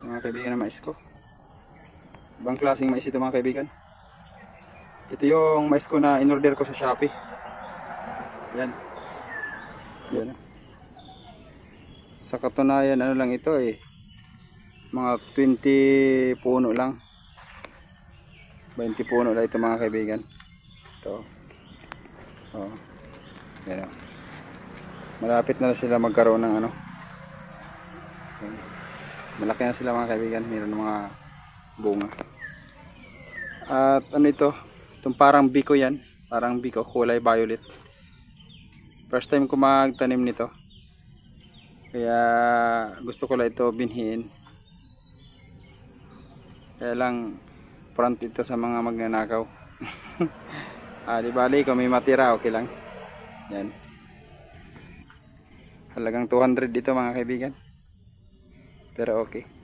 mga kaibigan na mais ko. Ibang klaseng mais ito mga kaibigan. Ito yung mais ko na in-order ko sa Shopee. Yan. Yan. Sa katunayan ano lang ito eh. Mga 20 puno lang. 20 puno lang ito mga kaibigan. Ito. Oh. Yan. Malapit na sila magkaroon ng ano. Malaki na sila mga kaibigan. Mayroon ng mga bunga. At ano ito? Itong parang biko yan. Parang biko, kulay violet. First time ko magtanim nito. Kaya gusto ko lang ito binhiin. Kaya lang front ito sa mga magnanakaw. Di bali kung may matira okay lang. Yan. Halagang 200 dito mga kaibigan. Pero okay.